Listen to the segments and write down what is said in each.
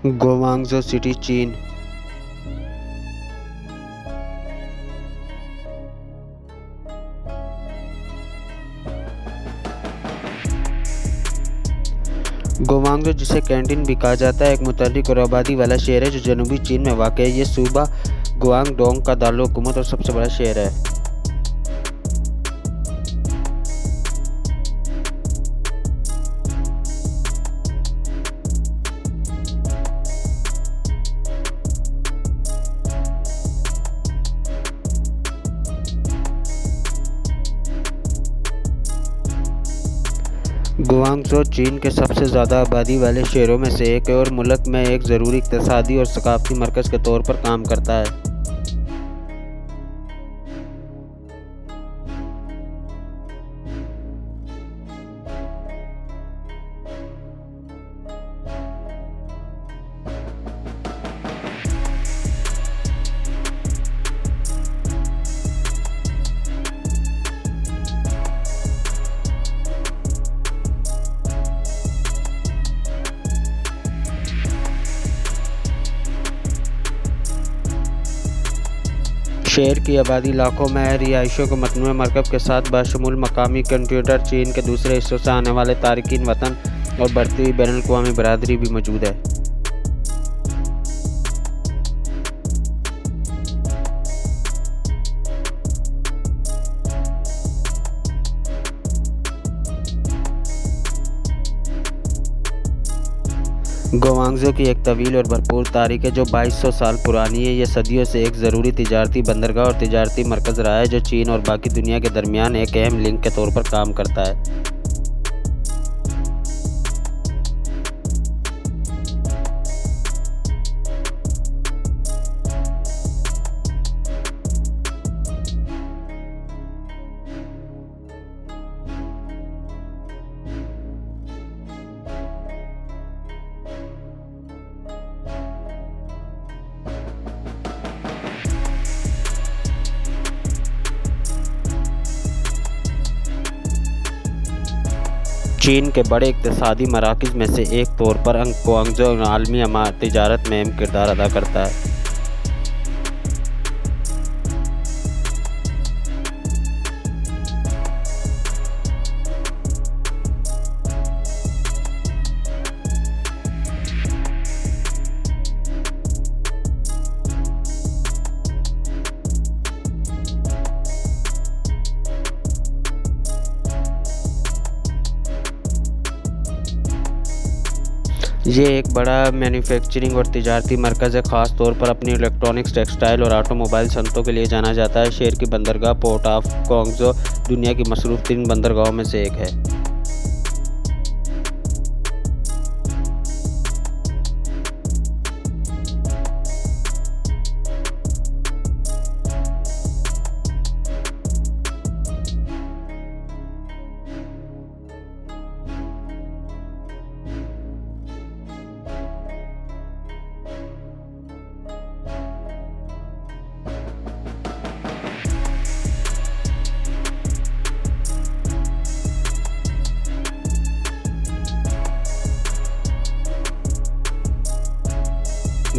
Guangzhou city, चीन। Guangzhou, जिसे Canton भी कहा जाता है, एक मुतहर्रिक और आबादी वाला शहर है जो जनूबी चीन में वाक़ है। ये सूबा गुआंगडोंग का दारुल-हुकूमत और सबसे बड़ा शहर है। गुआंगझो चीन के सबसे ज़्यादा आबादी वाले शहरों में से एक है और मुल्क में एक ज़रूरी इक़्तिसादी और सक़ाफ़ती मरकज़ के तौर पर काम करता है। शहर की आबादी लाखों में है। रिहायशियों के मतनूए मरकब के साथ बाशमूल मकामी कंप्यूटर, चीन के दूसरे हिस्सों से आने वाले तारकीन वतन और बढ़ती हुई बैनुल-अक़वामी बरादरी भी मौजूद है। गुआंगझो की एक तवील और भरपूर तारीख है जो 2200 साल पुरानी है। यह सदियों से एक ज़रूरी तिजारती बंदरगाह और तिजारती मरकज़ रहा है जो चीन और बाकी दुनिया के दरमियान एक अहम लिंक के तौर पर काम करता है। चीन के बड़े इक़्तिसादी मराकज़ में से एक तौर पर गुआंगझो आलमी तिजारत में अहम किरदार अदा करता है। ये एक बड़ा मैन्युफैक्चरिंग और तिजारती मरकज़ है, ख़ास तौर पर अपनी इलेक्ट्रॉनिक्स, टेक्सटाइल और ऑटोमोबाइल सनतों के लिए जाना जाता है। शहर की बंदरगाह पोर्ट ऑफ गुआंगझो दुनिया की मसरूफ़ तरीन बंदरगाहों में से एक है।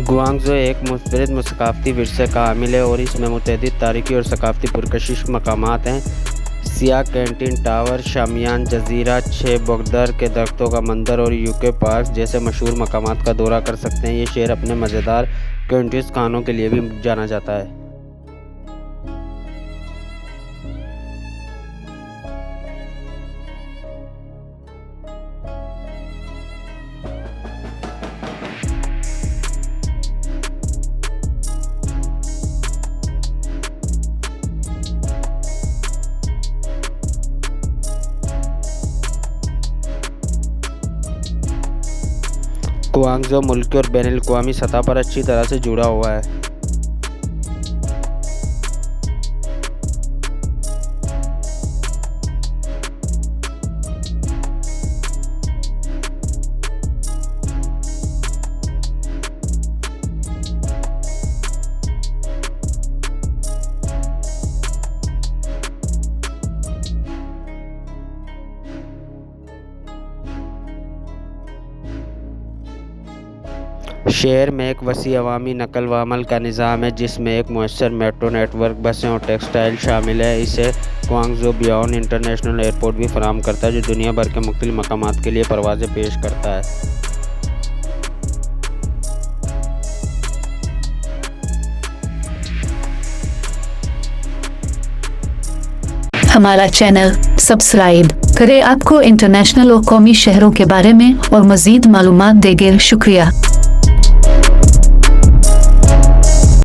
गुआंगझो एक मुनफरिद सक़ाफ़ती विरसे का हामिल है और इसमें मुतअद्दिद तारीख़ी और सक़ाफ़ती पुरकशिश मकामात हैं। सिया कैंटीन टावर, शामियान जज़ीरा, 6 बगदर के दरख्तों का मंदिर और यूके पार्क जैसे मशहूर मकामात का दौरा कर सकते हैं। ये शहर अपने मज़ेदार कैंटीस खानों के लिए भी जाना जाता है। गुआंगझो मुल्की और बैनुल-अक़वामी सतह पर अच्छी तरह से जुड़ा हुआ है। शहर में एक वसी अवामी नकल व अमल का निज़ाम है जिसमें एक मुयस्सर मेट्रो नेटवर्क, बसें और टेक्सटाइल शामिल है। इसे क्वांगजो बियोन इंटरनेशनल एयरपोर्ट भी फराहम करता है जो दुनिया भर के मुख्तलिफ मकामात के लिए परवाज़ें पेश करता है। हमारा चैनल सब्सक्राइब करें। आपको इंटरनेशनल और कौमी शहरों के बारे में और मज़ीद मालूमात देंगे। शुक्रिया।